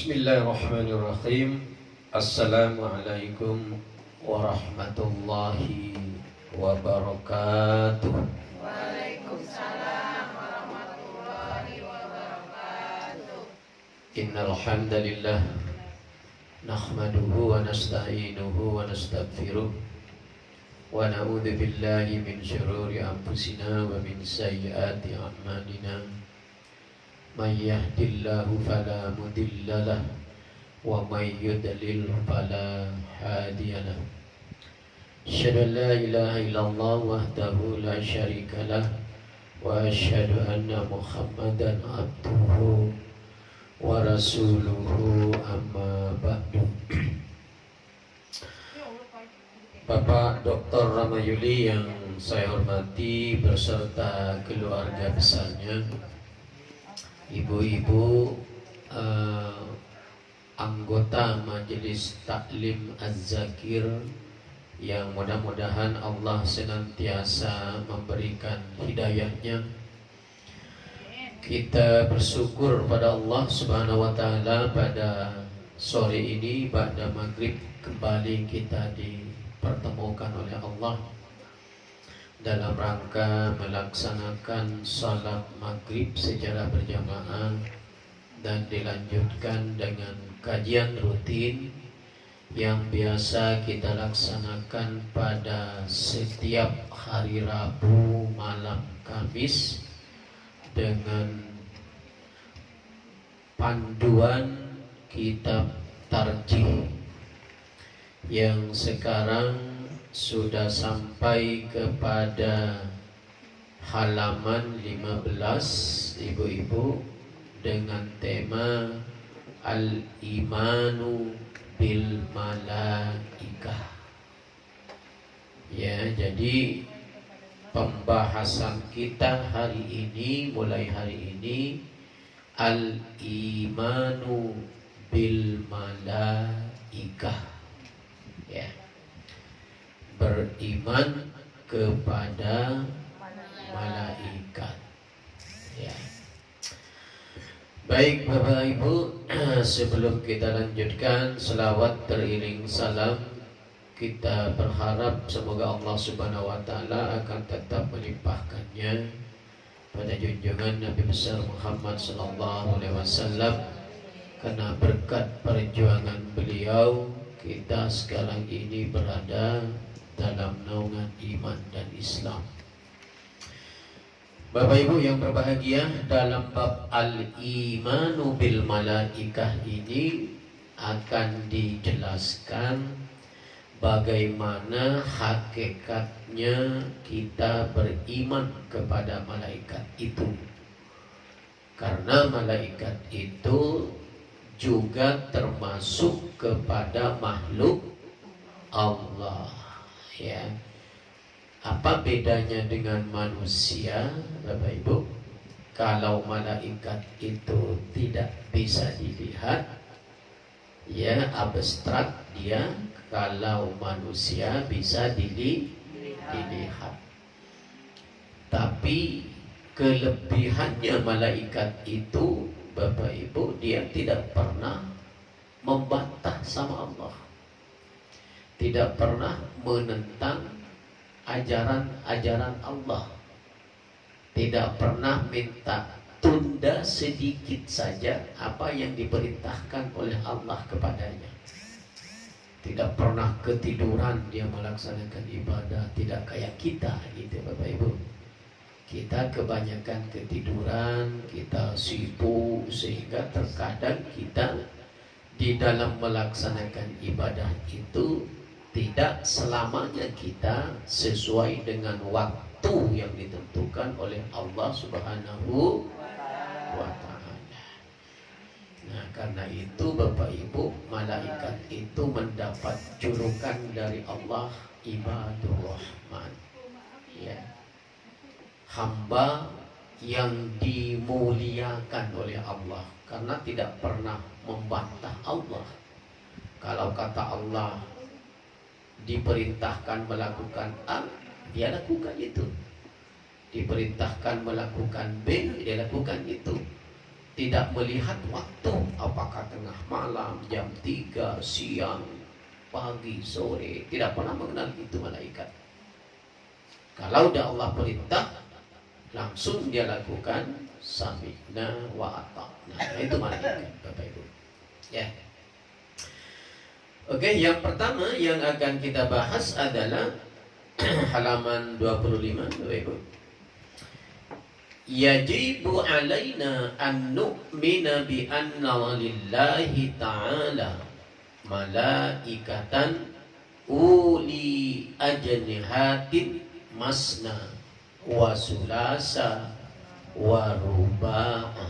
Bismillahirrahmanirrahim. Assalamualaikum warahmatullahi wabarakatuh. Waalaikumsalam warahmatullahi wabarakatuh. Innal hamdalillah nahmaduhu wa nasta'inuhu wa nastaghfiruh wa na'udzu billahi min syururi anfusina wa min sayyiati a'malina. May yahdihillahu fala mudhillalah wa may yudlil fala hadiyalah. Asyhadu an la ilaha illallah wahdahu la syarikalah wa asyhadu anna Muhammadan abduhu wa rasuluhu amma ba'du. Bapak Dr. Ramayuli yang saya hormati beserta keluarga besarnya, ibu-ibu anggota Majelis Taklim Az-Zakir yang mudah-mudahan Allah senantiasa memberikan hidayahnya. Kita bersyukur pada Allah Subhanahu wa taala pada sore ini pada maghrib kembali kita dipertemukan oleh Allah dalam rangka melaksanakan salat maghrib secara berjamaah dan dilanjutkan dengan kajian rutin yang biasa kita laksanakan pada setiap hari Rabu malam Kamis dengan panduan kitab tarjih yang sekarang sudah sampai kepada halaman 15 ibu-ibu dengan tema Al-Imanu bil Malaikah. Ya, jadi pembahasan kita hari ini, mulai hari ini, Al-Imanu bil Malaikah. Ya, beriman kepada malaikat. Ya. Baik Bapak Ibu, sebelum kita lanjutkan selawat teriring salam, kita berharap semoga Allah Subhanahu wa taala akan tetap melimpahkannya pada junjungan Nabi besar Muhammad sallallahu alaihi wasallam, karena berkat perjuangan beliau kita sekarang ini berada dalam naungan iman dan Islam. Bapak Ibu yang berbahagia, dalam bab Al-Imanu bil Malaikah ini akan dijelaskan bagaimana hakikatnya kita beriman kepada malaikat itu. Karena malaikat itu juga termasuk kepada makhluk Allah. Ya, apa bedanya dengan manusia, Bapak Ibu? Kalau malaikat itu tidak bisa dilihat, ya abstrak dia. Kalau manusia bisa dilihat. Tapi kelebihannya malaikat itu, Bapak Ibu, dia tidak pernah membantah sama Allah, tidak pernah menentang ajaran-ajaran Allah, tidak pernah minta tunda sedikit saja apa yang diperintahkan oleh Allah kepadanya. Tidak pernah ketiduran dia melaksanakan ibadah, tidak kayak kita gitu Bapak Ibu. Kita kebanyakan ketiduran, kita sibuk sehingga terkadang kita di dalam melaksanakan ibadah itu tidak selamanya kita sesuai dengan waktu yang ditentukan oleh Allah Subhanahu wa ta'ala. Nah, karena itu Bapak Ibu, malaikat itu mendapat julukan dari Allah Ibadur Rahman. Ya. Hamba yang dimuliakan oleh Allah karena tidak pernah membantah Allah. Kalau kata Allah diperintahkan melakukan A, dia lakukan itu. Diperintahkan melakukan B, dia lakukan itu. tidak melihat waktu, apakah tengah malam, jam 3, siang, pagi, sore, tidak pernah mengenal itu malaikat. Kalau udah Allah perintah, langsung dia lakukan, sami'na wa ata'na. Nah, itu malaikat, Bapak Ibu. Ya. Oke, yang pertama yang akan kita bahas adalah halaman 25, Bapak Ibu. Yajibu alaina an nu'mina bi anna lillahi ta'ala malaikatan uli ajnihatin masna wa sulasa wa ruba'a.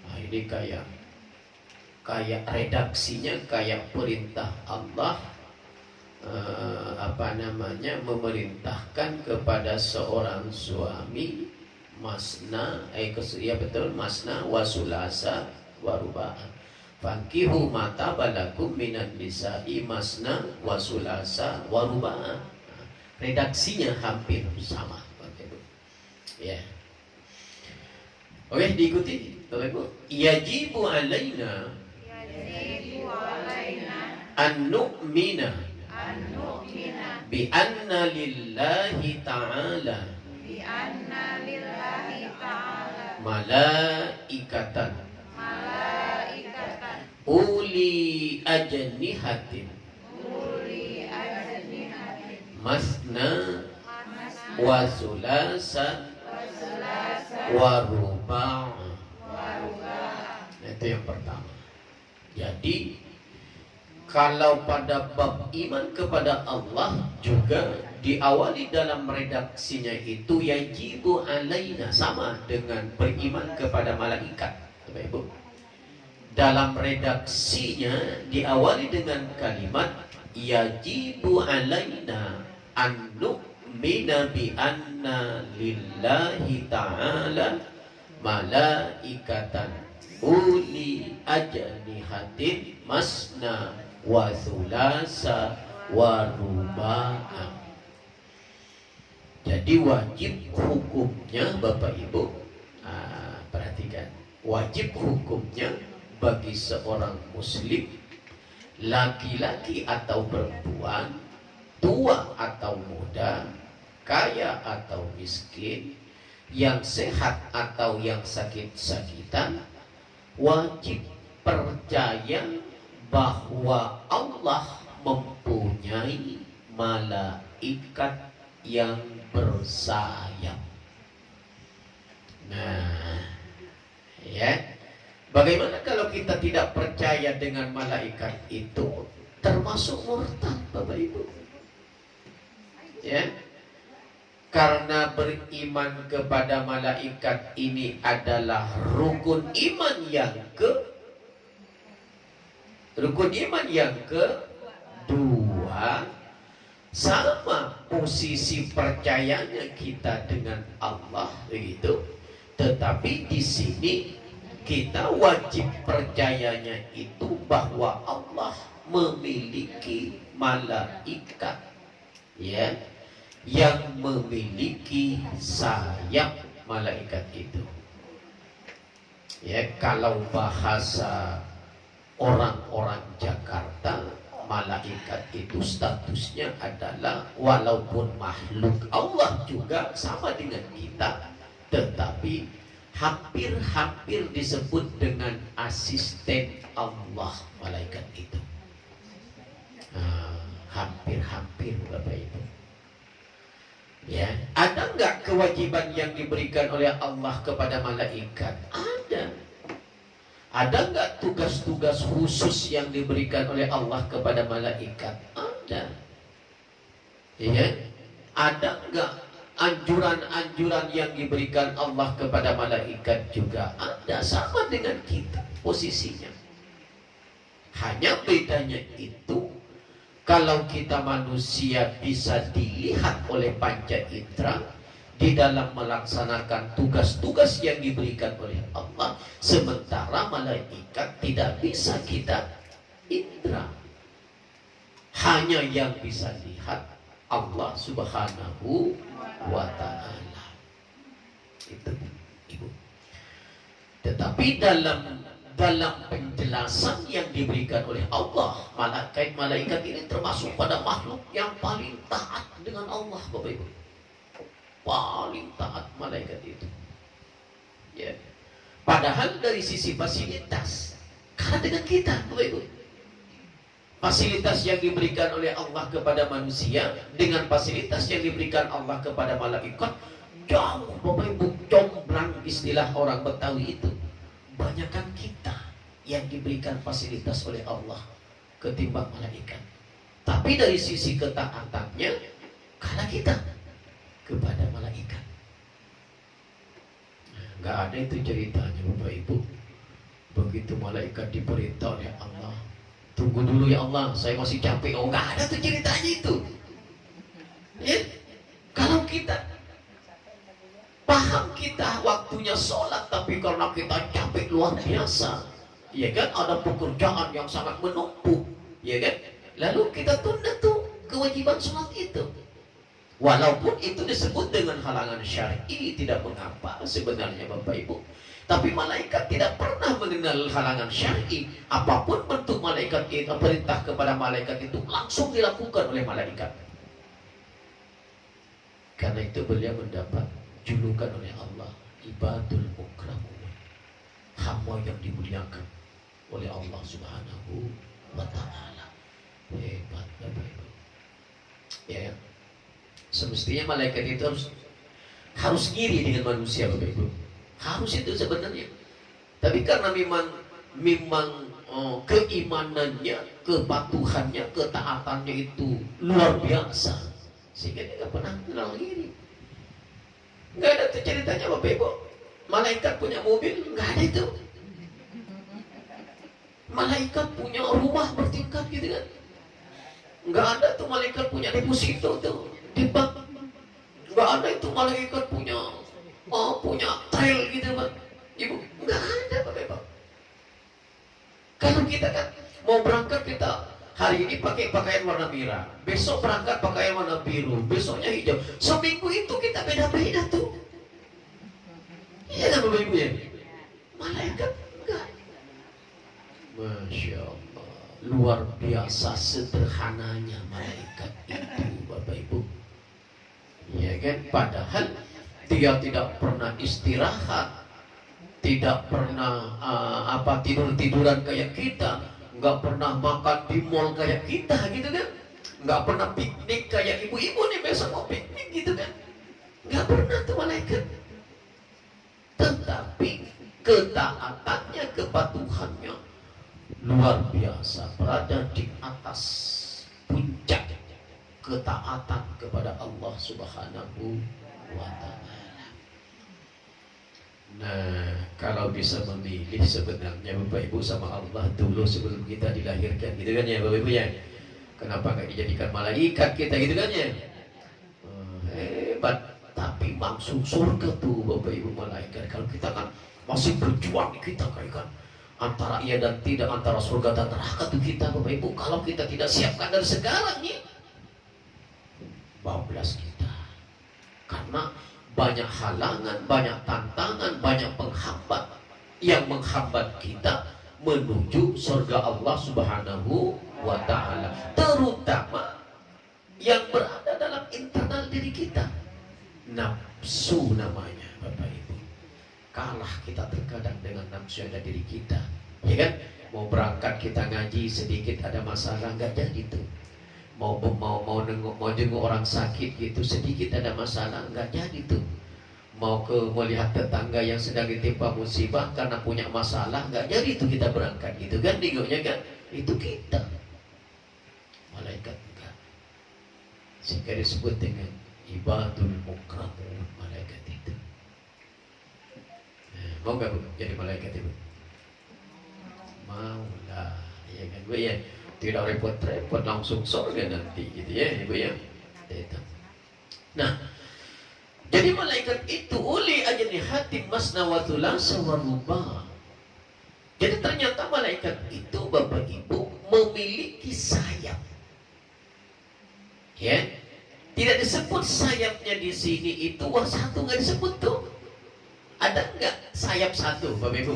Nah, ini kayak redaksinya kayak perintah Allah, memerintahkan kepada seorang suami masna, ya betul, masna wa sulasa wa ruba'a. Fankihu mata balakum minan nisa'i masna wa sulasa wa ruba'a. Redaksinya hampir sama, Bapak Ibu. Ya. Oke, diikuti, Bapak Ibu. Yajibu alaina an nu'mina bi anna lillahi ta'ala malaikatan uli ajnihatin masna wa sulasa wa ruba'. Itu yang pertama. Jadi kalau pada bab iman kepada Allah juga diawali dalam redaksinya itu yajibu alaina, sama dengan beriman kepada malaikat, Bapak Ibu. Dalam redaksinya diawali dengan kalimat yajibu alaina an nu'mina bi anna lillahi ta'ala malaikatan uli ajnihatin masna wa thulasa wa ruba'a. Jadi wajib hukumnya, Bapak Ibu, perhatikan, wajib hukumnya bagi seorang muslim, laki-laki atau perempuan, tua atau muda, kaya atau miskin, yang sehat atau yang sakit-sakitan, wajib percaya bahwa Allah mempunyai malaikat yang bersayap. Nah, ya, bagaimana kalau kita tidak percaya dengan malaikat itu? Termasuk murtad, Bapak Ibu. Ya, karena beriman kepada malaikat ini adalah rukun iman yang kedua, sama posisi percayanya kita dengan Allah, begitu. Tetapi di sini kita wajib percayanya itu bahwa Allah memiliki malaikat, ya, yang memiliki sayap malaikat itu. Ya, kalau bahasa orang-orang Jakarta, malaikat itu statusnya adalah walaupun makhluk Allah juga sama dengan kita, tetapi hampir-hampir disebut dengan asisten Allah malaikat itu. Hampir-hampir, Bapak Ibu. Ya, ada nggak kewajiban yang diberikan oleh Allah kepada malaikat? Ada. Ada nggak tugas-tugas khusus yang diberikan oleh Allah kepada malaikat? Ada. Ya, ada nggak anjuran-anjuran yang diberikan Allah kepada malaikat? Juga ada, sama dengan kita posisinya. Hanya bedanya itu, kalau kita manusia bisa dilihat oleh panca indera di dalam melaksanakan tugas-tugas yang diberikan oleh Allah, sementara malaikat tidak bisa kita indra. Hanya yang bisa lihat Allah Subhanahu wa ta'ala. Itu, Ibu. Tetapi dalam penjelasan yang diberikan oleh Allah, malaikat ini termasuk pada makhluk yang paling taat dengan Allah, Bapak Ibu. Paling taat malaikat itu. Ya. Padahal dari sisi fasilitas, karena dengan kita, Bapak Ibu, fasilitas yang diberikan oleh Allah kepada manusia dengan fasilitas yang diberikan Allah kepada malaikat jauh, Bapak Ibu, jomblang istilah orang Betawi itu. Banyakkan kita yang diberikan fasilitas oleh Allah ketimbang malaikat. Tapi dari sisi ketaatannya, karena kita kepada malaikat. Nggak ada itu ceritanya, Bapak Ibu. Begitu malaikat diperintah oleh Allah, tunggu dulu ya Allah, saya masih capek. Oh, nggak ada tuh ceritanya itu. Ya? Kalau kita paham kita waktunya sholat, tapi karena kita capek luar biasa, ya kan, ada pekerjaan yang sangat menumpuk, ya kan, lalu kita tunda tuh kewajiban sholat itu. Walaupun itu disebut dengan halangan syar'i, tidak mengapa sebenarnya, Bapak Ibu. Tapi malaikat tidak pernah mengenal halangan syar'i. Apapun bentuk malaikat itu, perintah kepada malaikat itu langsung dilakukan oleh malaikat. Karena itu beliau mendapat julukan oleh Allah, ibadul mukramun, hamba yang dimuliakan oleh Allah Subhanahu wa ta'ala. Hebat, Bapak Ibu. Ya, semestinya malaikat itu harus ngiri dengan manusia, Bapak Ibu. Harus itu sebenarnya. Tapi karena memang keimanannya, kepatuhannya, ketaatannya itu luar biasa, sehingga dia nggak pernah kenal ngiri. Nggak ada tuh ceritanya, Bapak Ibu. Malaikat punya mobil, nggak ada itu. Malaikat punya rumah bertingkat gitu kan. Nggak ada tuh malaikat punya deposito tuh di bank. Nggak ada itu malaikat punya trail gitu, Pak Ibu. Nggak ada, Bapak Ibu. Kalau kita kan mau berangkat, kita hari ini pakai pakaian warna merah, besok berangkat pakaian warna biru, besoknya hijau. Seminggu itu kita beda-beda tuh. Iya kan, Bapak Ibu ya? Malaikat enggak. Masya Allah, luar biasa sederhananya malaikat itu, Bapak Ibu. Ya kan? Padahal dia tidak pernah istirahat, tidak pernah tidur-tiduran kayak kita, nggak pernah makan di mall kayak kita gitu kan, nggak pernah piknik kayak ibu-ibu nih besok mau piknik gitu kan, nggak pernah tuh malaikat. Tetapi ketaatannya, kepatuhannya luar biasa, berada di atas puncak ketaatan kepada Allah Subhanahu wa ta'ala. Nah, kalau bisa memilih sebenarnya Bapak Ibu sama Allah dulu sebelum kita dilahirkan, gitu kan ya Bapak Ibu ya. Kenapa nggak dijadikan malaikat kita, gitu kan ya? Hebat. Tapi maksud surga tuh Bapak Ibu malaikat. Kalau kita kan masih berjuang, kita kan antara iya dan tidak, antara surga dan neraka tuh kita, Bapak Ibu. Kalau kita tidak siapkan dari sekarang nih, bablas kita. Karena banyak halangan, banyak tantangan, banyak penghambat yang menghambat kita menuju surga Allah Subhanahu wa ta'ala, terutama yang berada dalam internal diri kita. Nafsu namanya, Bapak Ibu. Kalah kita terkadang dengan nafsu yang ada diri kita, ya kan? Mau berangkat kita ngaji sedikit ada masalah, nggak jadi tuh. Mau jenguk orang sakit gitu sedikit ada masalah, nggak jadi tuh. Mau melihat tetangga yang sedang ditimpa musibah karena punya masalah, nggak jadi tuh kita berangkat gitu kan, nengoknya kan itu kita. Malaikat enggak. Sehingga disebut dengan ibadul mukramun, malaikat itu. Mau nggak Bu jadi malaikat itu? Mau lah, ya kan Bu ya. Tidak repot-repot, langsung surga nanti gitu ya Ibu ya. Nah, jadi malaikat itu uli ajnihatin masna wa thulatsa wa ruba'. Jadi ternyata malaikat itu Bapak Ibu memiliki sayap. Ya. Tidak disebut sayapnya di sini itu satu, nggak disebut tuh. Ada nggak sayap satu, Bapak Ibu?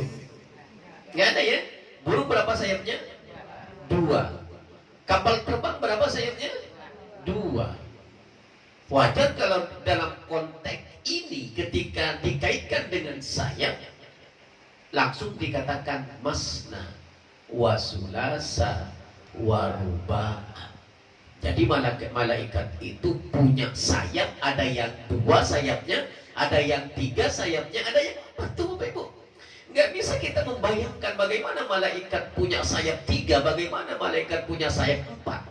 Nggak ada ya? Burung berapa sayapnya? 2. Kapal terbang berapa sayapnya? 2. Wajar kalau dalam konteks ini ketika dikaitkan dengan sayap langsung dikatakan masna wasulasa waruba. Jadi malaikat itu punya sayap, ada yang 2 sayapnya, ada yang 3 sayapnya, ada yang 4, Bapak Ibu. Nggak bisa kita membayangkan bagaimana malaikat punya sayap 3, bagaimana malaikat punya sayap 4.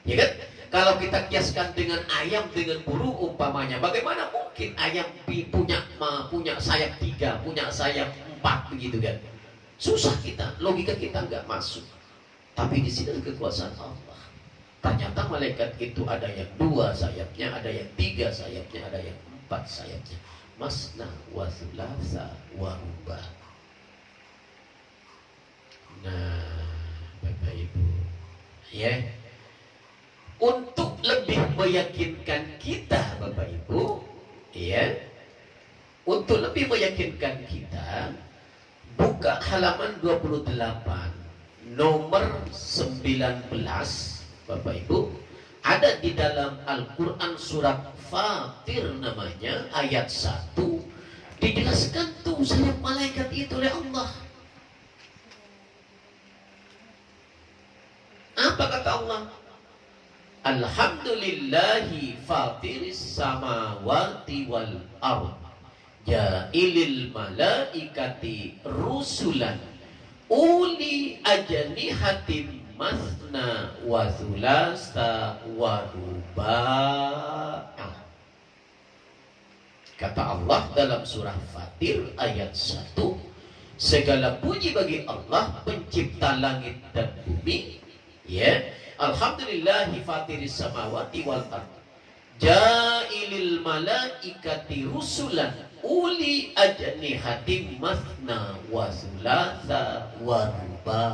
Ya kan? Kalau kita kiaskan dengan ayam dengan burung umpamanya, bagaimana mungkin ayam punya sayap 3, punya sayap 4 begitu kan? Susah kita, logika kita nggak masuk. Tapi di sini kekuasaan Allah. Ternyata malaikat itu ada yang 2 sayapnya, ada yang 3 sayapnya, ada yang 4 sayapnya. Masna wa thulatha wa ruba. Nah, Bapak Ibu, ya. Untuk lebih meyakinkan kita, Bapak Ibu, ya. Untuk lebih meyakinkan kita, buka halaman 28, nomor 19, Bapak Ibu. Ada di dalam Al-Quran surat Fatir namanya, ayat 1. Dijelaskan tuh sayap malaikat itu oleh Allah. Apa kata Allah? Alhamdulillahi fatiris samawati wal ard ja'ilil malaikati rusulan uli ajnihatin masna wa thulatha wa ruba'. Kata Allah dalam surah Fatir ayat 1, segala puji bagi Allah pencipta langit dan bumi, ya. Alhamdulillahi fatiris samawati wal ard ja'ilil malaikati rusulan uli ajnihatin masna wa thulatha wa ruba'.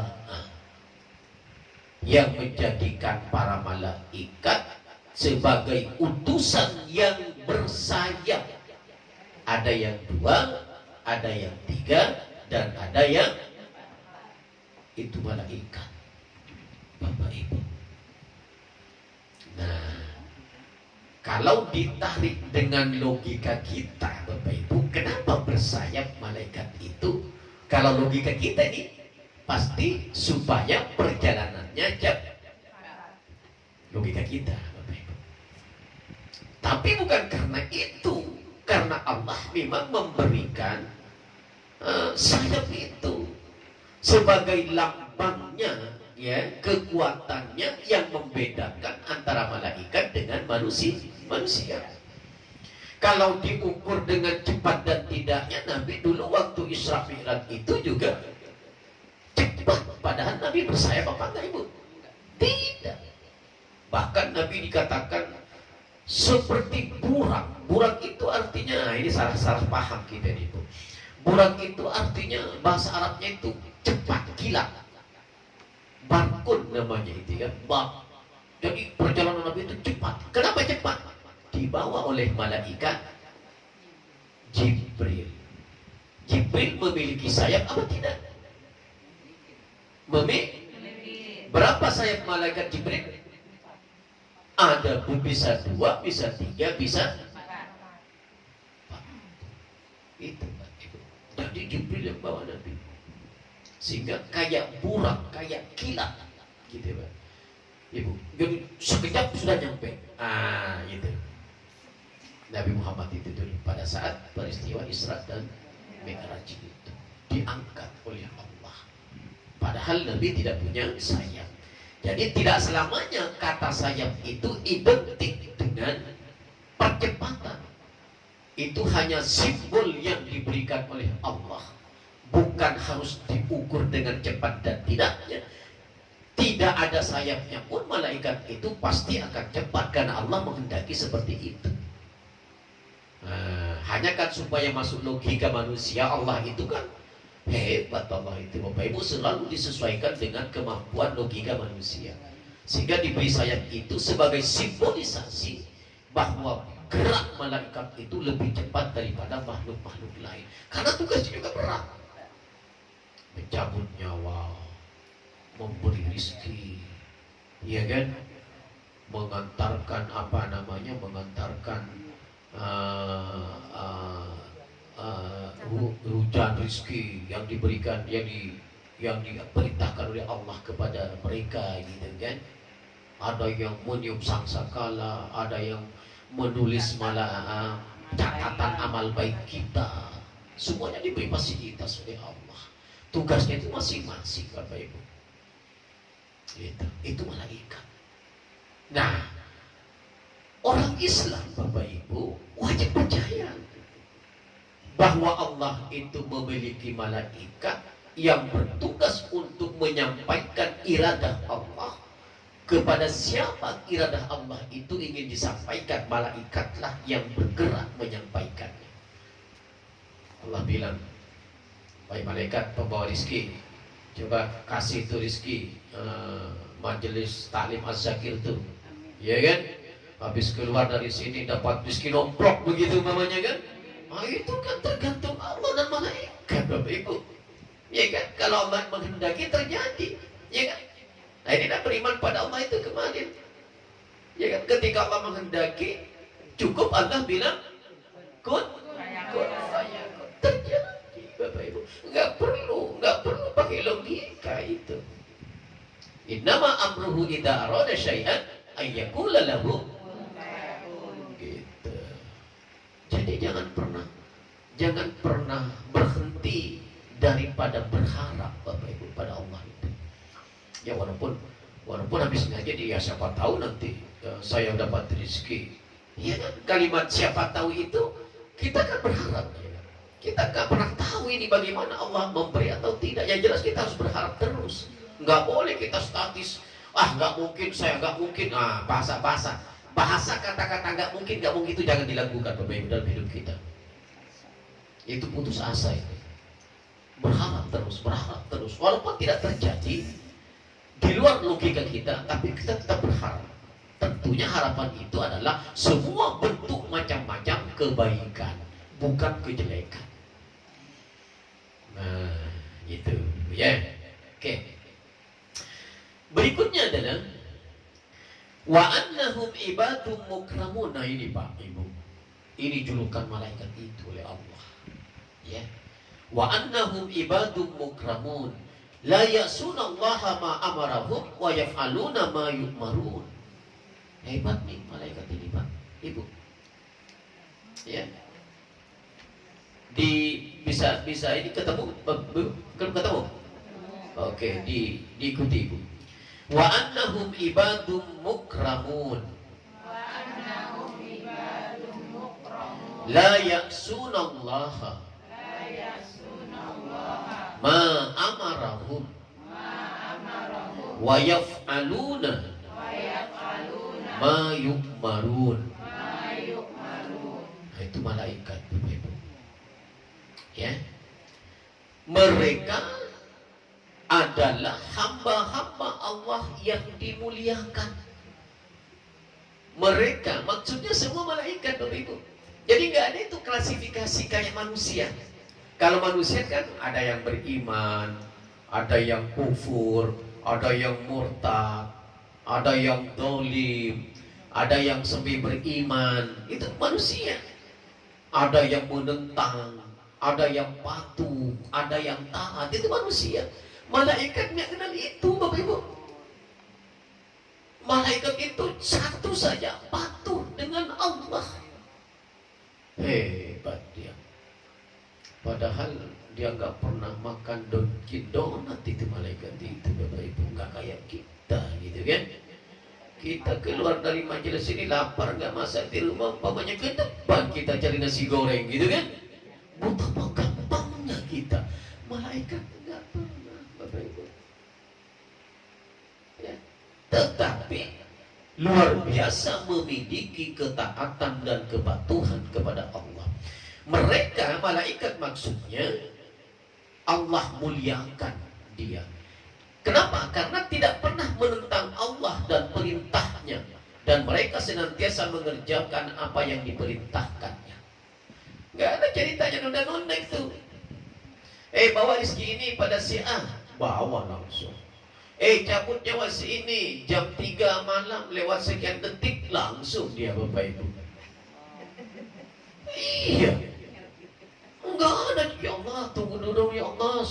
Yang menjadikan para malaikat sebagai utusan yang bersayap. Ada yang 2, ada yang 3, dan ada yang itu malaikat, Bapak Ibu. Nah, kalau ditarik dengan logika kita, Bapak Ibu, kenapa bersayap malaikat itu? Kalau logika kita ini pasti supaya perjalanannya cepat. Logika kita, Bapak Ibu. Tapi bukan karena itu, karena Allah memang memberikan sayap itu sebagai lambangnya, ya, kekuatannya yang membedakan antara malaikat dengan manusia. Kalau diukur dengan cepat dan tidaknya, Nabi dulu waktu Isra Mi'raj itu juga cepat, padahal Nabi bersayap apa enggak, Ibu? Tidak. Bahkan Nabi dikatakan seperti burak. Burak itu artinya, nah ini salah paham kita, Ibu. Burak itu artinya bahasa Arabnya itu cepat, kilat. Barkun namanya itu kan, bak. Jadi perjalanan Nabi itu cepat. Kenapa cepat? Dibawa oleh malaikat Jibril. Jibril memiliki sayap apa tidak? Berapa sayap malaikat Jibril? Ada bisa 2, bisa 3, bisa 4. Itu Pak Ibu. Jadi Jibril yang bawa Nabi. Sehingga kayak burak, kayak kilat, gitu Pak Ibu. Jadi sekejap sudah nyampe. Gitu. Nabi Muhammad itu dulu pada saat peristiwa Isra dan Mi'raj itu diangkat oleh Allah. Padahal Nabi tidak punya sayap. Jadi tidak selamanya kata sayap itu identik dengan percepatan. Itu hanya simbol yang diberikan oleh Allah. Bukan harus diukur dengan cepat dan tidaknya. Tidak ada sayapnya pun malaikat itu pasti akan cepat karena Allah menghendaki seperti itu. Hanya kan supaya masuk logika manusia, Allah itu kan hebat. Allah itu Bapak Ibu selalu disesuaikan dengan kemampuan logika manusia, sehingga diberi sayap itu sebagai simbolisasi bahwa gerak malaikat itu lebih cepat daripada makhluk-makhluk lain. Karena tugasnya juga berat. Mencabut nyawa, memberi rizki, ya kan? Mengantarkan mengantarkan hujan rizki yang diberikan, yang diperintahkan oleh Allah kepada mereka, gitu kan? Ada yang meniup sangkakala, ada yang menulis malah catatan amal baik kita. Semuanya diberi fasilitas oleh Allah. Tugasnya itu masing-masing, Bapak Ibu. Itu malaikat. Nah, orang Islam, Bapak Ibu, wajib percaya bahwa Allah itu memiliki malaikat yang bertugas untuk menyampaikan iradah Allah. Kepada siapa iradah Allah itu ingin disampaikan, malaikatlah yang bergerak menyampaikannya. Allah bilang, "Wahai malaikat pembawa rizki, coba kasih itu rizki majelis taklim az-zakir tuh, ya kan? Habis keluar dari sini dapat rizki nomplok begitu mamanya kan? Nah, itu kan tergantung Allah dan malaikat, Bapak Ibu. Ya kan? Kalau Allah menghendaki terjadi, ya kan? Nah, ini beriman pada Allah itu kemarin. Ya kan? Ketika Allah menghendaki, cukup Allah bilang kun fayakun. Terjadi, Bapak Ibu. Nggak perlu pakai logika itu. Innama amruhu idza arada syai'an ayyaqula lahu gitu. Jadi jangan pernah berhenti daripada berharap, Bapak Ibu, pada Allah itu. Ya walaupun habis ngaji ya siapa tahu nanti saya dapat rezeki. Ya kan, kalimat siapa tahu itu kita kan berharap. Ya. Kita nggak pernah tahu ini bagaimana Allah memberi atau tidak. Yang jelas kita harus berharap terus. Nggak boleh kita statis. Nggak mungkin, saya nggak mungkin. Bahasa kata-kata nggak mungkin itu jangan dilakukan, Bapak Ibu, dalam hidup kita. Itu putus asa itu. Berharap terus walaupun tidak terjadi di luar logika kita, tapi kita tetap berharap. Tentunya harapan itu adalah semua bentuk macam-macam kebaikan, bukan kejelekan. Nah, gitu ya. Oke. Berikutnya adalah wa annahum ibadum mukramun. Nah, ini Pak Ibu, ini julukan malaikat itu oleh Allah, ya. Wa annahum ibadum mukramun la ya'sunallaha ma amarahum wa yaf'aluna ma yu'marun. Hebat nih malaikat ini, Pak Ibu, ya. Bisa ini ketemu oke, diikuti Ibu. Wa annahum ibadum mukramun la ya'sunallaha ma amarahum wa yaf'aluna ma yu'marun. Itu malaikat, Bapak Ibu, ya. Mereka adalah hamba-hamba Allah yang dimuliakan. Mereka maksudnya semua malaikat, Bapak Ibu. Jadi nggak ada itu klasifikasi kayak manusia. Kalau manusia kan ada yang beriman, ada yang kufur, ada yang murtad, ada yang dolim, ada yang semi beriman. Itu manusia. Ada yang menentang, ada yang patuh, ada yang taat. Itu manusia. Malaikat nggak kenal itu, Bapak Ibu. Malaikat itu satu saja, patuh dengan Allah. Hebat dia. Padahal dia nggak pernah makan Dunkin Donat itu malaikat itu, Bapak Ibu. Nggak kayak kita gitu kan. Kita keluar dari majelis ini lapar, nggak masak di rumah, umpamanya ke depan kita cari nasi goreng gitu kan. Betapa gampangnya kita. Malaikat nggak pernah, Bapak Ibu, ya. Tetapi luar biasa memiliki ketaatan dan kepatuhan kepada Allah. Mereka malaikat maksudnya Allah muliakan dia. Kenapa? Karena tidak pernah menentang Allah dan perintahnya. dan mereka senantiasa mengerjakan apa yang diperintahkannya. Nggak ada ceritanya nunda-nunda itu. Bawa rezeki ini pada si A, bawa langsung. Cabut nyawa si ini jam 3 malam lewat sekian detik, langsung dia Bapak Ibu. Iya. Enggak ada, ya Allah, tunggu dulu ya Allah.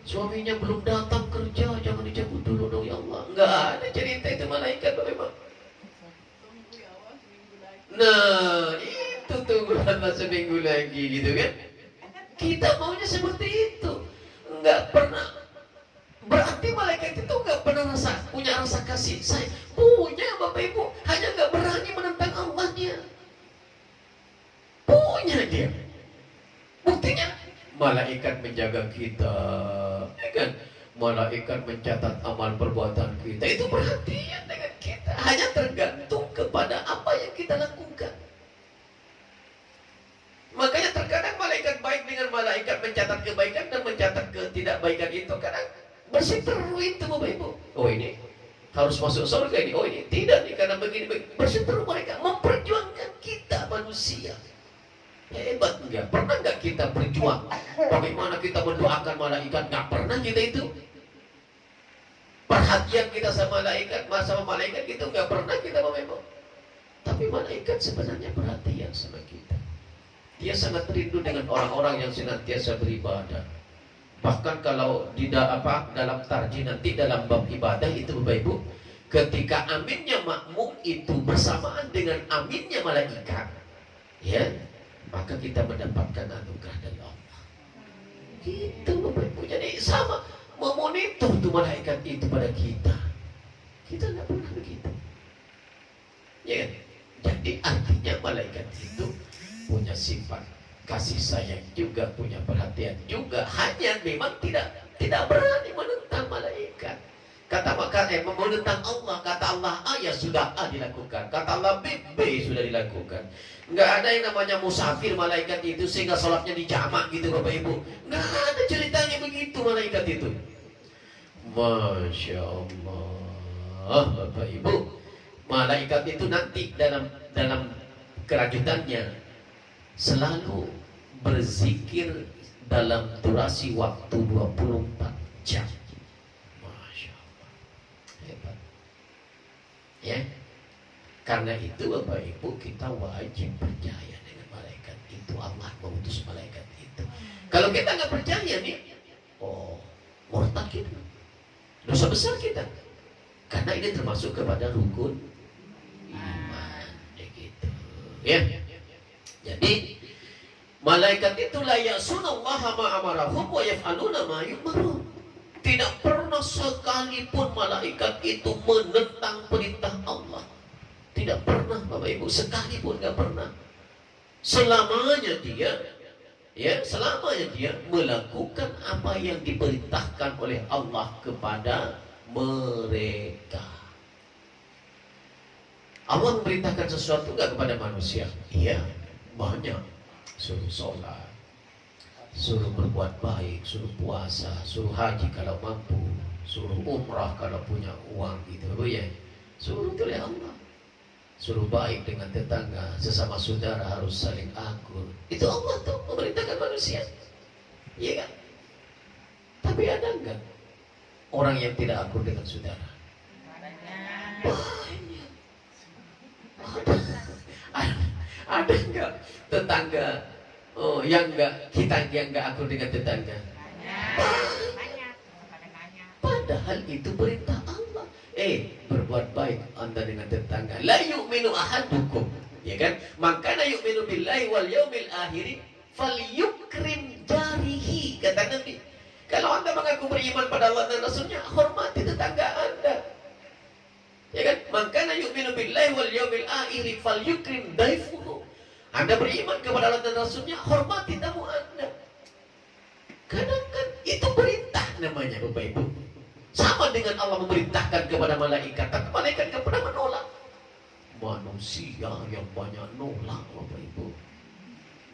Suaminya belum datang kerja, jangan dicabut dulu dong ya Allah. Enggak ada cerita itu malaikat Bapak Ibu. Nah, itu tunggulah seminggu lagi gitu kan. Kita maunya seperti itu. Enggak pernah. Berarti malaikat itu enggak pernah punya rasa kasih sayang. Punya Bapak Ibu, hanya enggak berani menentang Allahnya. Punya dia. Buktinya malaikat menjaga kita, ya kan? Malaikat mencatat amal perbuatan kita. Itu perhatian dengan kita. Hanya tergantung kepada apa yang kita lakukan. Makanya terkadang malaikat baik dengan malaikat mencatat kebaikan dan mencatat ketidakbaikan itu kadang berseteru itu Bapak Ibu. Oh ini harus masuk surga ini. Oh ini tidak nih karena begini. Berseteru mereka memperjuangkan kita manusia. Hebat enggak? Pernah enggak kita berjuang? Bagaimana kita mendoakan malaikat? Enggak pernah kita itu. Perhatian kita sama malaikat itu enggak pernah kita Bapak. Tapi malaikat sebenarnya perhatian sama kita. Dia sangat rindu dengan orang-orang yang senantiasa beribadah. Bahkan kalau dalam tarjih nanti dalam bab ibadah itu Bapak Ibu, ketika aminnya makmum itu bersamaan dengan aminnya malaikat, ya, maka kita mendapatkan anugerah dari Allah. Gitu Bapak Ibu. Jadi sama memonitor tuh malaikat itu pada kita. Kita nggak pernah begitu. Ya kan? Jadi artinya malaikat itu punya sifat kasih sayang juga, punya perhatian juga. Hanya memang tidak berani menentang malaikat. Kata menentang Allah, kata Allah A ya sudah A dilakukan, kata Allah B sudah dilakukan. Nggak ada yang namanya musafir malaikat itu sehingga sholatnya dijamak gitu Bapak Ibu. Nggak ada ceritanya begitu malaikat itu. Masya Allah Bapak Ibu. Malaikat itu nanti dalam kelanjutannya selalu berzikir dalam durasi waktu 24 jam. Masya Allah. Hebat. Ya. Karena itu Bapak Ibu kita wajib percaya dengan malaikat itu. Allah mengutus malaikat itu. Kalau kita nggak percaya nih, murtad kita. Dosa besar kita. Karena ini termasuk kepada rukun iman. Gitu. Ya. Jadi malaikat itu la ya'sunallaha ma amarahum wa yaf'aluna ma yu'marun. Tidak pernah sekalipun malaikat itu menentang perintah Allah. Tidak pernah Bapak Ibu, sekalipun nggak pernah. Selamanya dia melakukan apa yang diperintahkan oleh Allah kepada mereka. Allah memerintahkan sesuatu nggak kepada manusia? Iya. Banyak. Suruh sholat, suruh berbuat baik, suruh puasa, suruh haji kalau mampu, suruh umrah kalau punya uang gitu ya. Suruh oleh Allah. Suruh baik dengan tetangga, sesama saudara harus saling akur. Itu Allah tuh memerintahkan manusia. Iya kan? Tapi ada enggak orang yang tidak akur dengan saudara? Banyak. Ada enggak tetangga yang enggak akur dengan tetangga? Banyak. Padahal itu perintah Allah. Berbuat baik anda dengan tetangga. La yu'minu ahadukum, ya kan? Maka la yu'minu billahi wal yaumil akhir falyukrim jarihi, kata Nabi. Kalau anda mengaku beriman pada Allah dan Rasulnya, hormati tetangga anda. Ya kan? Maka la yu'minu billahi wal yaumil akhir falyukrim daifuhu. Anda beriman kepada Allah dan Rasulnya, hormati tamu anda. Kadang kan itu perintah namanya Bapak Ibu. Sama dengan Allah memerintahkan kepada malaikat, tapi malaikat tidak pernah menolak. Manusia yang banyak nolak Bapak Ibu.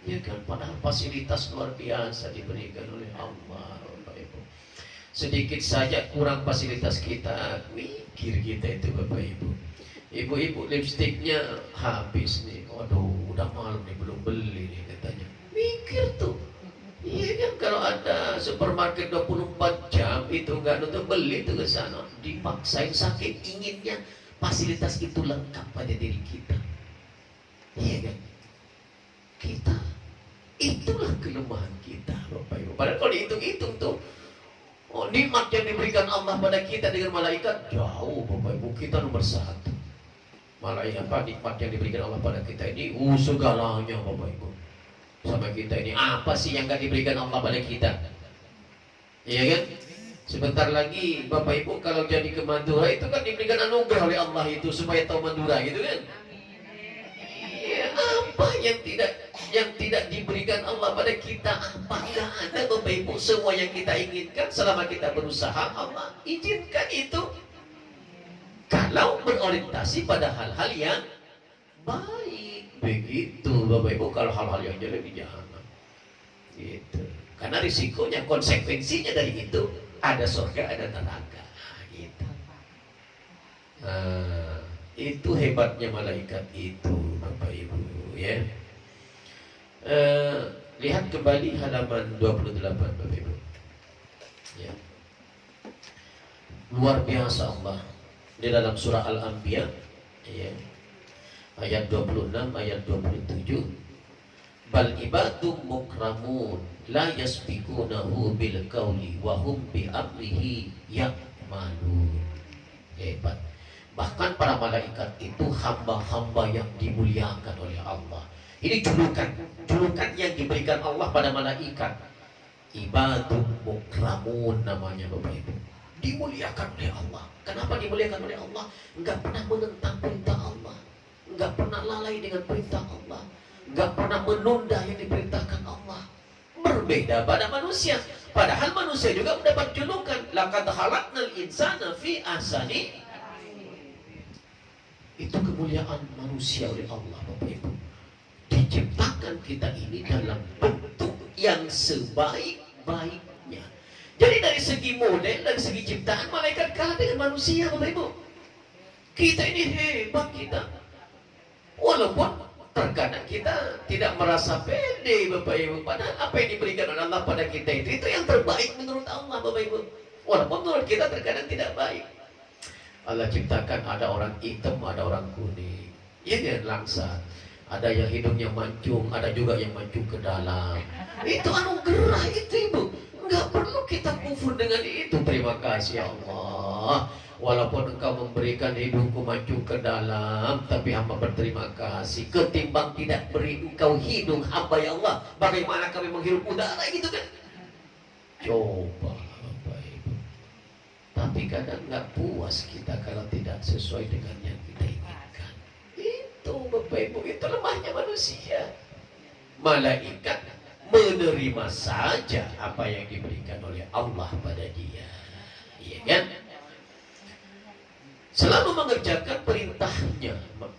Ya kan, padahal fasilitas luar biasa diberikan oleh Allah Bapak Ibu. Sedikit saja kurang fasilitas kita, mikir kita itu Bapak Ibu. Ibu-ibu lipstiknya habis nih. Aduh, udah malam nih belum beli nih katanya. Mikir tuh. Iya kan, kalau ada supermarket 24 jam itu nggak nutup, beli tuh ke sana. Dipaksain saking inginnya fasilitas itu lengkap pada diri kita. Iya kan? Kita itulah kelemahan kita, Bapak Ibu. Padahal kalau dihitung-hitung tuh, oh, nikmat yang diberikan Allah pada kita dengan malaikat jauh, Bapak Ibu. Kita nomor 1. Malaikat apa nikmat yang diberikan Allah pada kita ini segalanya, Bapak Ibu. Sama kita ini apa sih yang gak diberikan Allah pada kita? Iya kan? Sebentar lagi Bapak Ibu kalau jadi ke Madura itu kan diberikan anugerah oleh Allah itu supaya tahu Madura gitu kan? Iya, apa yang tidak diberikan Allah pada kita? Apakah ada, Bapak Ibu? Semua yang kita inginkan selama kita berusaha, Allah izinkan itu. Kalau berorientasi pada hal-hal yang baik, begitu Bapak Ibu. Kalau hal-hal yang jelek jangan, gitu. Karena risikonya, konsekuensinya dari itu ada surga, ada neraka, gitu. Nah, itu hebatnya malaikat itu, Bapak Ibu, ya. Lihat kembali halaman 28, Bapak Ibu. Ya. Luar biasa Allah di dalam surah Al-Anbiya, ya. Ayat 26, ayat 27. Bal ibadum mukramun la yasbiqunahu bil qawli wa hum bi amrihi ya'malun. Hebat. Bahkan para malaikat itu hamba-hamba yang dimuliakan oleh Allah. Ini julukan yang diberikan Allah pada malaikat. Ibadum mukramun namanya, Bapak Ibu. Dimuliakan oleh Allah. Kenapa dimuliakan oleh Allah? Enggak pernah menentang perintah Allah, enggak pernah lalai dengan perintah Allah, enggak pernah menunda yang diperintahkan Allah. Berbeda pada manusia. Padahal manusia juga mendapat julukan laqad khalaqnal insana fi ahsani. Itu kemuliaan manusia oleh Allah, Bapak Ibu. Diciptakan kita ini dalam bentuk yang sebaik-baiknya. Jadi dari segi model, dari segi ciptaan, malaikat kalah dengan manusia, Bapak Ibu. Kita ini hebat kita. Walaupun terkadang kita tidak merasa pede, Bapak Ibu. Padahal apa yang diberikan oleh Allah pada kita itu yang terbaik menurut Allah, Bapak Ibu. Walaupun menurut kita terkadang tidak baik. Allah ciptakan ada orang hitam, ada orang kuning. Iya kan, langsat. Ada yang hidungnya mancung, ada juga yang mancung ke dalam. Itu anugerah itu, Ibu. Enggak perlu kita kufur dengan itu. Terima kasih ya Allah. Walaupun engkau memberikan hidungku mancung ke dalam, tapi hamba berterima kasih. Ketimbang tidak beri engkau hidung, hamba ya Allah, bagaimana kami menghirup udara gitu kan? Coba Bapak Ibu. Tapi kadang nggak puas kita kalau tidak sesuai dengan yang kita inginkan. Itu Bapak Ibu, itu lemahnya manusia. Malaikat menerima saja apa yang diberikan oleh Allah pada dia. Iya kan? Selalu mengerjakan perintahnya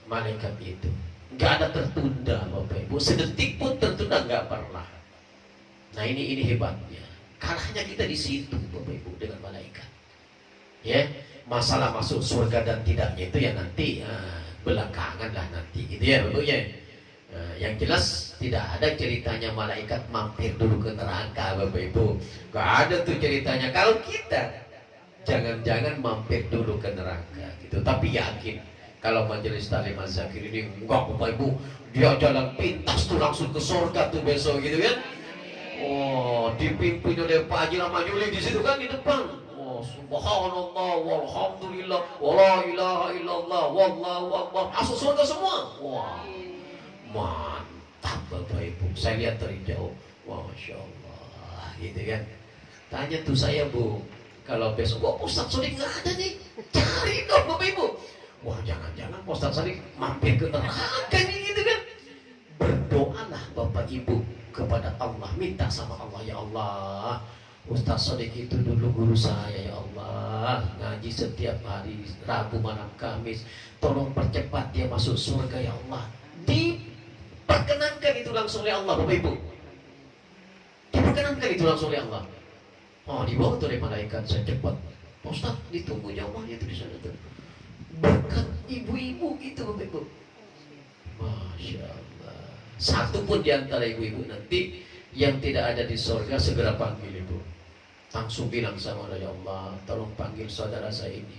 malaikat itu. Gak ada tertunda, Bapak Ibu. Sedetik pun tertunda gak pernah. Nah ini hebatnya. Kalahnya kita di situ, Bapak Ibu, dengan malaikat. Ya, masalah masuk surga dan tidaknya itu ya nanti belakangan lah nanti, gitu ya, Bapak ya. Yang jelas tidak ada ceritanya malaikat mampir dulu ke neraka, Bapak Ibu. Gak ada tuh ceritanya. Kalau kita jangan-jangan mampir dulu ke neraka gitu. Tapi yakin kalau majelis taklim Az-Zakir ini enggak, Bapak Ibu, dia jalan pintas tuh langsung ke surga tuh besok gitu kan. Oh, dipimpin oleh Pak Haji Rahmat Juli di situ kan di depan. Oh, subhanallah walhamdulillah wala ilaha illallah wallahu akbar. Masuk surga semua. Wah. Mantap Bapak Ibu. Saya lihat dari jauh. Wah, Masya Allah gitu kan. Tanya tuh saya, Bu, kalau besok, wah Ustaz Sodik nggak ada nih, cari dong Bapak Ibu. Wah jangan-jangan Ustaz Sodik mampir ke neraka nih gitu kan. Berdoalah Bapak Ibu kepada Allah, minta sama Allah, ya Allah, Ustaz Sodik itu dulu guru saya, ya Allah, ngaji setiap hari, Rabu malam Kamis, tolong percepat dia masuk surga ya Allah. Diperkenankan itu langsung oleh Allah, Bapak Ibu. Diperkenankan itu langsung oleh Allah. Oh, dibawa tuh oleh malaikat, saya cepat. Ustaz, ditunggu jamaahnya itu di sana tuh. Berkat ibu-ibu gitu Bapak Ibu. Masya Allah. Satu pun di antara ibu-ibu nanti yang tidak ada di surga segera panggil ibu. Langsung bilang sama Allah, ya Allah, tolong panggil saudara saya ini.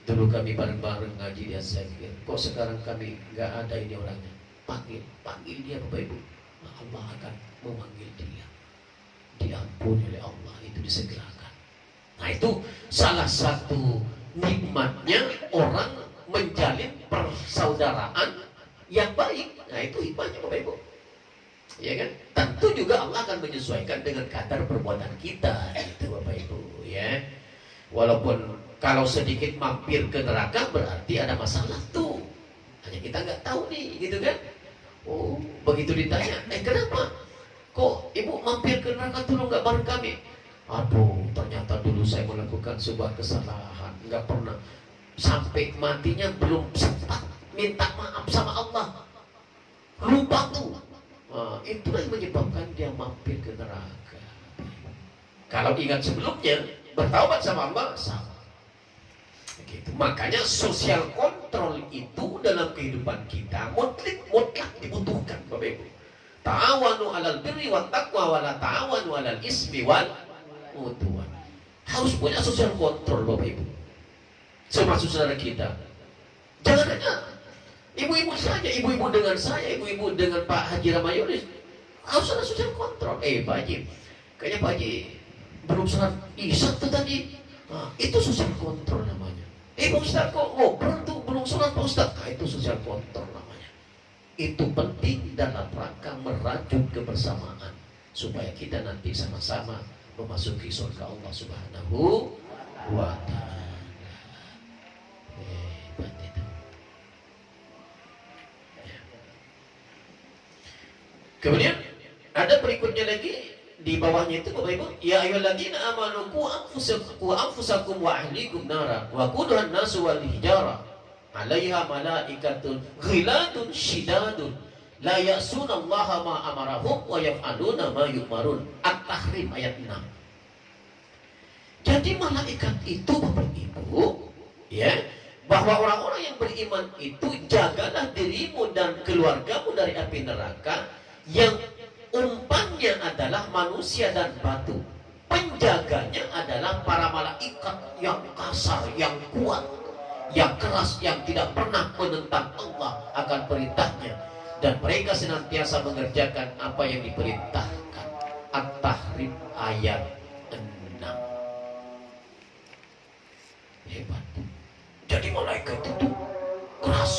Dulu kami bareng-bareng ngaji di Asy-Syaikh. Kok sekarang kami nggak ada ini orangnya? Panggil dia Bapak Ibu. Nah, Allah akan memanggil dia. Diampuni oleh Allah, itu disegerakan. Nah itu salah satu nikmatnya orang menjalin persaudaraan yang baik. Nah itu hikmahnya Bapak Ibu. Ya kan? Tentu juga Allah akan menyesuaikan dengan kadar perbuatan kita, itu Bapak Ibu. Ya, walaupun kalau sedikit mampir ke neraka berarti ada masalah tuh. Hanya kita nggak tahu nih, gitu kan? Oh, begitu ditanya, kenapa? Kok ibu mampir ke neraka dulu nggak bareng kami? Aduh, ternyata dulu saya melakukan sebuah kesalahan, nggak pernah sampai matinya belum sempat minta maaf sama Allah, lupa tuh. Nah, itulah yang menyebabkan dia mampir ke neraka. Kalau ingat sebelumnya, bertaubat sama Allah, sama. Begitu. Makanya sosial kontrol itu dalam kehidupan kita mutlak dibutuhkan, Bapak Ibu. Ta'awanu 'alal birri wat taqwa wa la ta'awanu 'alal ismi wal udwan. Harus punya sosial kontrol, Bapak Ibu. Termasuk saudara kita. Jangan hanya ibu-ibu saja, ibu-ibu dengan saya, ibu-ibu dengan Pak Haji Ramayulis. Harus ada sosial kontrol. Pak Haji, kayaknya Pak Haji belum sholat isya tuh tadi. Nah, itu sosial kontrol namanya. Pak Ustaz kok ngobrol tuh belum sholat Pak Ustaz. Nah, itu sosial kontrol namanya. Itu penting dalam rangka merajut kebersamaan supaya kita nanti sama-sama memasuki surga Allah Subhanahu wa Ta'ala. Kemudian ada berikutnya lagi di bawahnya itu Bapak Ibu, ya ayyuhalladzina amanu qu anfusakum wa ahlikum nara wa quduhan nasu wal hijara 'alaiha malaikatun ghiladun shidadun la ya'sunallaha ma amarahum wa yaf'aluna ma yu'marun. At-Tahrim ayat 6. Jadi malaikat itu Bapak Ibu, ya, bahwa orang-orang yang beriman itu jagalah dirimu dan keluargamu dari api neraka yang umpannya adalah manusia dan batu. Penjaganya adalah para malaikat yang kasar, yang kuat, yang keras, yang tidak pernah menentang Allah akan perintahnya, dan mereka senantiasa mengerjakan apa yang diperintahkan. At-Tahrim ayat 6. Hebat. Jadi malaikat itu keras,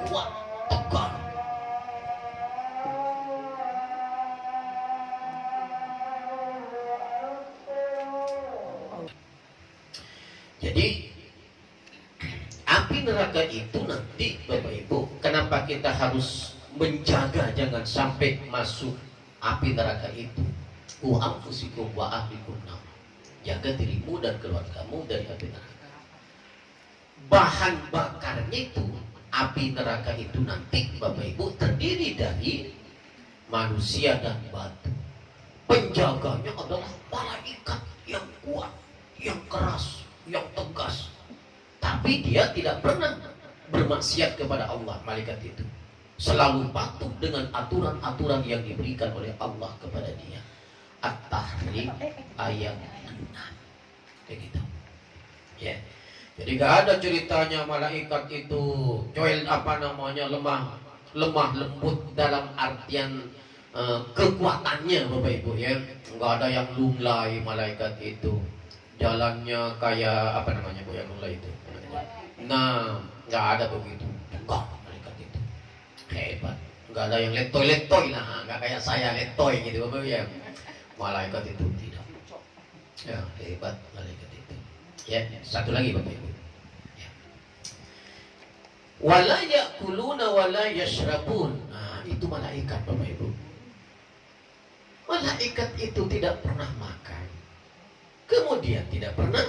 kuat, tegar. Jadi api neraka itu nanti Bapak Ibu, kenapa kita harus menjaga jangan sampai masuk api neraka itu? Qu anfusikum wa ahlikum nar. Jaga dirimu dan keluargamu dari api neraka. Bahan bakarnya itu, api neraka itu nanti Bapak Ibu terdiri dari manusia dan batu. Penjaganya adalah malaikat yang kuat, yang keras, yang tegas. Tapi dia tidak pernah bermaksiat kepada Allah. Malaikat itu selalu patuh dengan aturan-aturan yang diberikan oleh Allah kepada dia. At-Tahrim ayat 6. Begitu. Ya. Jadi gak ada ceritanya malaikat itu lemah lembut dalam artian kekuatannya Bapak Ibu, ya. Gak ada yang lunglai malaikat itu. Jalannya kayak apa namanya Bu yang lunglai itu? Nah, nggak ada begitu. Enggak, malaikat itu hebat. Nggak ada yang letoy-letoy, nah, nggak kayak saya letoy gitu Bapak ya. Malaikat itu tidak. Ya, hebat malaikat itu. Ya, satu lagi Bapak Ibu. Ya. Wala yakuluna wala yashrabun. Nah, itu malaikat Bapak Ibu. Malaikat itu tidak pernah makan, kemudian tidak pernah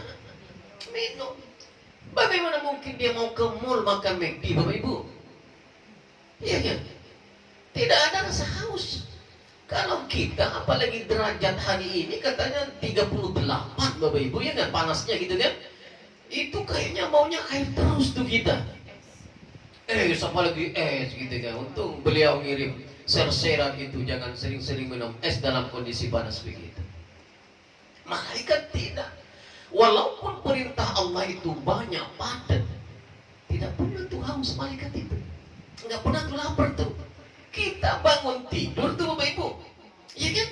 minum. Bagaimana mungkin dia mau ke mall makan McD Bapak Ibu? Iya kan? Tidak ada rasa haus. Kalau kita apalagi derajat hari ini katanya 38 Bapak Ibu, ya kan, panasnya gitu kan. Itu kayaknya maunya air terus tuh kita. Sama lagi gitu kan. Untung beliau ngirim ser-seran itu, jangan sering-sering minum es dalam kondisi panas begitu. Malaikat tidak. Walaupun perintah Allah itu banyak padat, tidak pernah tuh haus malaikat itu. Nggak pernah tuh lapar tuh. Kita bangun tidur tuh Bapak Ibu, iya kan?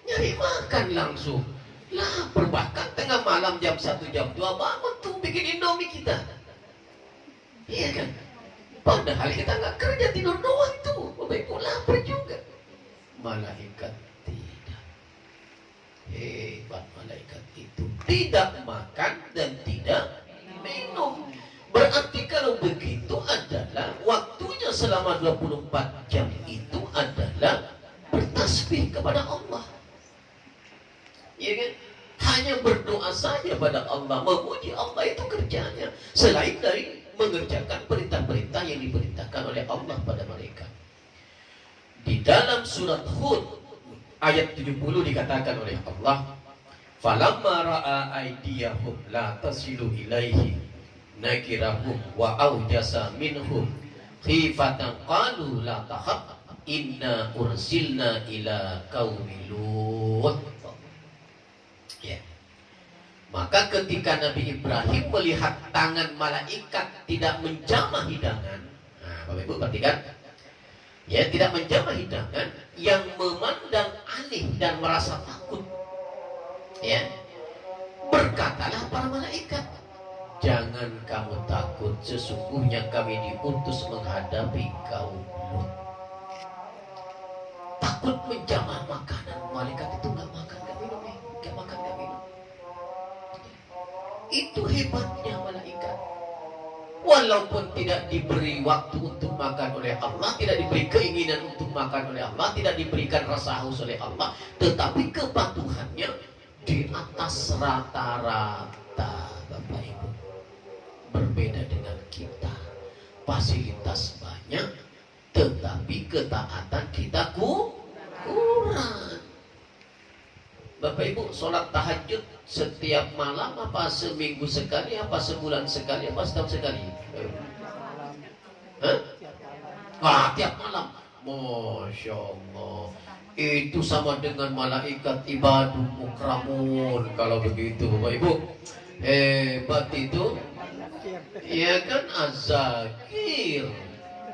Nyari makan langsung. Lapar, bahkan tengah malam jam 1 jam 2 bangun tuh bikin Indomie kita. Iya kan? Padahal kita nggak kerja, tidur doang tuh Bapak Ibu, lapar juga. Malaikat tidak. Hebat malaikat itu. Tidak makan dan tidak minum. Berarti kalau begitu adalah waktunya selama 24 jam itu adalah bertasbih kepada Allah. Ya kan? Hanya berdoa saja pada Allah, memuji Allah, itu kerjanya. Selain dari mengerjakan perintah-perintah yang diperintahkan oleh Allah pada mereka. Di dalam surat Hud ayat 70 dikatakan oleh Allah, "Falamma ra'a aydiyahum la tasilu ilaihi nakirahum wa aujasa minhum khifatan qalu la tahab inna ursilna ila qaumi Lut." Ya. Maka ketika Nabi Ibrahim melihat tangan malaikat tidak menjamah hidangan, nah, Bapak Ibu perhatikan, ya, tidak menjamah hidangan, yang memandang aneh dan merasa takut, ya, berkatalah para malaikat, "Jangan kamu takut, sesungguhnya kami diutus menghadapi kaum Lut." Takut menjamah makanan, malaikat itu nggak makan, nggak minum, nggak makan, nggak minum. Itu hebatnya malaikat. Walaupun tidak diberi waktu untuk makan oleh Allah, tidak diberi keinginan untuk makan oleh Allah, tidak diberikan rasa haus oleh Allah, tetapi kepatuhannya di atas rata-rata, Bapak Ibu. Berbeda dengan kita, fasilitas banyak, tetapi ketaatan kita kurang. Bapak Ibu, sholat tahajud setiap malam apa seminggu sekali, apa sebulan sekali, apa setahun sekali? Tiap malam. Masya Allah. Itu sama dengan malaikat ibadu mukramun. Kalau begitu Bapak Ibu, hebat itu. Ya kan, azakir.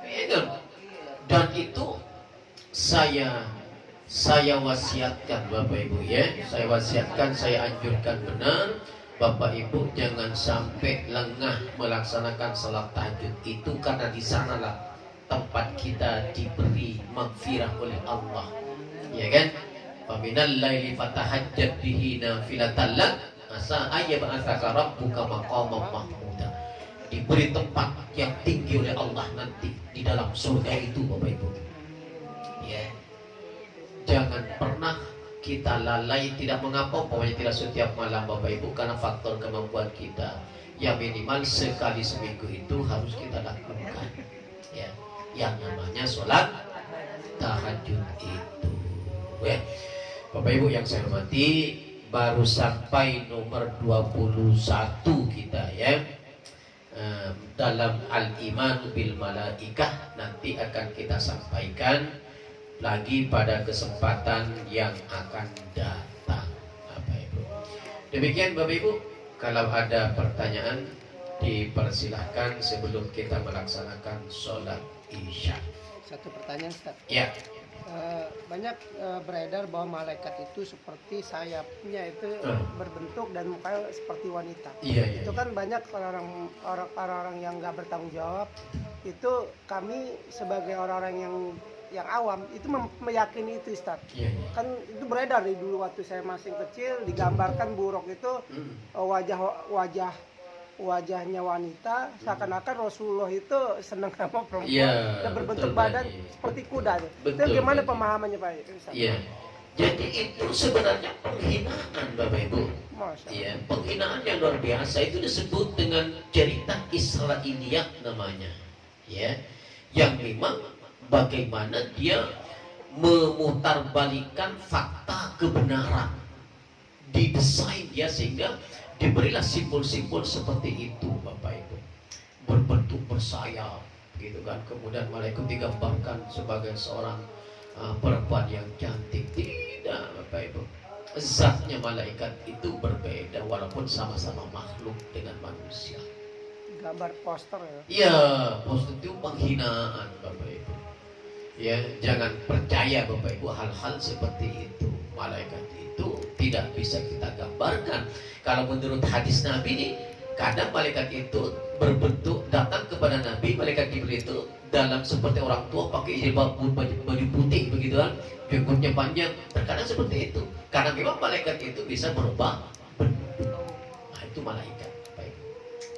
Ya kan? Dan itu saya wasiatkan Bapak Ibu, ya. Saya wasiatkan, saya anjurkan benar Bapak Ibu jangan sampai lengah melaksanakan salat tahajud itu, karena di sanalah tempat kita diberi maghfirah oleh Allah. Ya kan? Faminal laili fatahajjat bihi nafilatan lak asa ayyab'atsaka rabbuka maqaman mahmuda. Diberi tempat yang tinggi oleh Allah nanti di dalam surga itu Bapak Ibu. Ya. Jangan pernah kita lalai, tidak mengapa pokoknya tidak setiap malam Bapak Ibu, karena faktor kemampuan kita. Ya minimal sekali seminggu itu harus kita lakukan. Ya. Yang namanya sholat tahajud itu. Ya. Bapak Ibu yang saya hormati, baru sampai nomor 21 kita, ya. Dalam al-iman bil malaikah, nanti akan kita sampaikan lagi pada kesempatan yang akan datang, Bapak Ibu. Demikian Bapak Ibu, kalau ada pertanyaan dipersilahkan sebelum kita melaksanakan sholat isya. Satu pertanyaan, Ustaz. Ya. Banyak beredar bahwa malaikat itu seperti sayapnya itu berbentuk dan mukanya seperti wanita. Iya. Itu kan banyak orang-orang yang nggak bertanggung jawab. Itu kami sebagai orang-orang yang awam itu meyakini itu, Ustaz. Iya. Kan itu beredar dari dulu waktu saya masih kecil, digambarkan buruk itu wajahnya wanita, seakan-akan Rasulullah itu senang sama perempuan, dan berbentuk badan seperti kuda. Itu gimana pemahamannya Pak Ustaz? Iya. Jadi itu sebenarnya penghinaan Bapak Ibu. Iya, penghinaan yang luar biasa. Itu disebut dengan cerita Israiliyat namanya. Ya. Yang memang bagaimana dia memutarbalikan fakta kebenaran, didesain dia sehingga diberilah simbol-simbol seperti itu Bapak Ibu, berbentuk bersayap gitu kan. Kemudian malaikat digambarkan sebagai seorang perempuan yang cantik. Tidak Bapak Ibu, zatnya malaikat itu berbeda walaupun sama-sama makhluk dengan manusia. Gambar poster ya. Ya, poster itu penghinaan Bapak Ibu. Ya, jangan percaya Bapak Ibu hal-hal seperti itu. Malaikat itu tidak bisa kita gambarkan. Kalau menurut hadis Nabi ini, kadang malaikat itu berbentuk datang kepada Nabi, malaikat Jibril itu dalam seperti orang tua pakai jilbab baju putih begitu kan, jenggotnya panjang. Terkadang seperti itu. Karena memang malaikat itu bisa berubah bentuk. Nah, itu malaikat. Baik.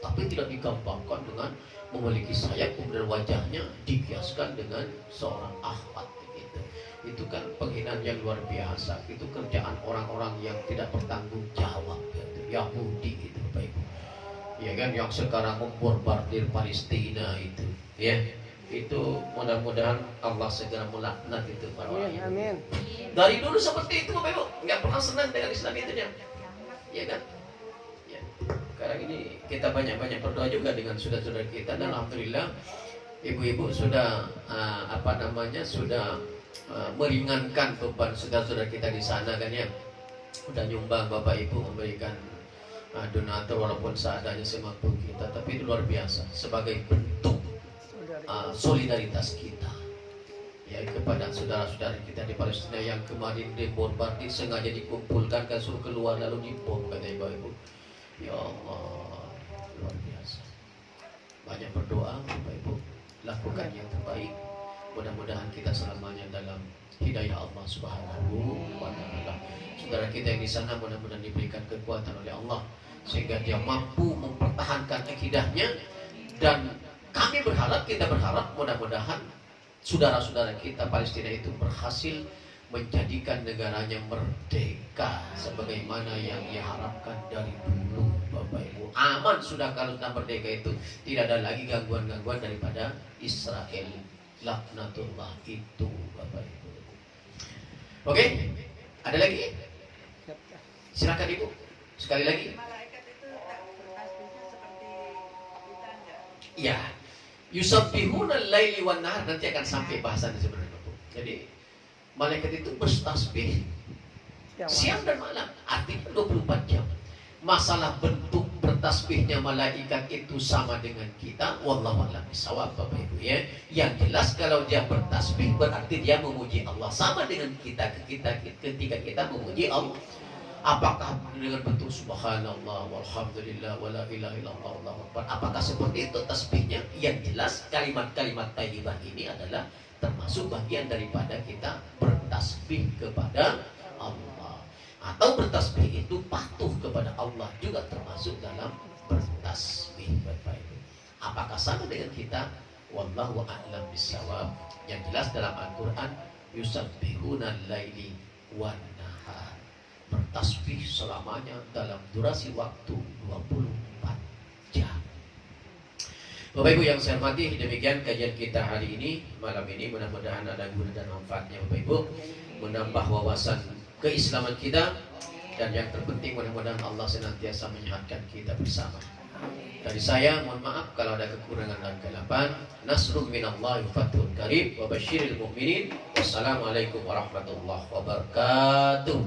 Tapi tidak digambarkan dengan memiliki sayap, kemudian wajahnya dikiaskan dengan seorang ahwat gitu. Itu kan penghinaan yang luar biasa. Itu kerjaan orang-orang yang tidak bertanggung jawab gitu. Yahudi itu Bapak Ibu. Ya kan, yang sekarang membombardir Palestina itu, ya. Itu mudah-mudahan Allah segera melaknat itu para orang. Amin. Dari dulu seperti itu Bapak Ibu, nggak pernah senang dengan Islam itu dia. Ya kan? Ya. Sekarang ini kita banyak-banyak berdoa juga dengan saudara-saudara kita, dan alhamdulillah ibu-ibu sudah sudah meringankan beban saudara-saudara kita di sana kan ya. Udah nyumbang Bapak Ibu, memberikan donatur walaupun seadanya semampu kita, tapi itu luar biasa sebagai bentuk solidaritas kita ya kepada saudara-saudara kita di Palestina yang kemarin dibombardir, sengaja dikumpulkan kan, suruh keluar lalu dibom kata ibu-ibu. Ya Allah, luar biasa. Banyak berdoa Bapak Ibu, lakukan yang terbaik. Mudah-mudahan kita selamanya dalam hidayah Allah Subhanahu wa taala. Saudara kita yang di sana mudah-mudahan diberikan kekuatan oleh Allah sehingga dia mampu mempertahankan akidahnya, dan kita berharap mudah-mudahan saudara-saudara kita Palestina itu berhasil menjadikan negaranya merdeka sebagaimana yang diharapkan dari dulu Bapak Ibu. Aman sudah kalau sudah merdeka itu, tidak ada lagi gangguan-gangguan daripada Israel. Laknatullah itu Bapak Ibu. Oke, ada lagi? Silakan Ibu. Sekali lagi. Malaikat itu tak bertasbihnya seperti kita enggak? Ya, yusabbihuna al-laili wan nahar, nanti akan sampai bahasannya sebenarnya Bu. Jadi malaikat itu bertasbih siang dan malam, artinya 24 jam. Masalah bentuk bertasbihnya malaikat itu sama dengan kita, wallahu a'lam bishawab Bapak Ibu ya. Yang jelas kalau dia bertasbih berarti dia memuji Allah, sama dengan kita ketika kita memuji Allah. Apakah dengan bentuk subhanallah walhamdulillah wala ilaha illallah wallahu akbar, apakah seperti itu tasbihnya? Yang jelas kalimat-kalimat thayyibah ini adalah termasuk bagian daripada kita bertasbih kepada Allah, atau bertasbih itu patuh kepada Allah juga termasuk dalam bertasbih Bapak Ibu. Apakah sama dengan kita? Wallahu a'lam bishawab. Yang jelas dalam Al-Quran, yusabbihuna al-laili wan nahar, bertasbih selamanya dalam durasi waktu 24 jam. Bapak Ibu yang saya hormati, demikian kajian kita hari ini, malam ini. Mudah-mudahan ada guna dan manfaatnya Bapak Ibu, menambah wawasan keislaman kita, dan yang terpenting mudah-mudahan Allah senantiasa menyehatkan kita bersama. Dari saya mohon maaf kalau ada kekurangan dan kelapan. Nasrun minallahi fathun qarib wa basyiril mu'minin. Wassalamualaikum warahmatullahi wabarakatuh.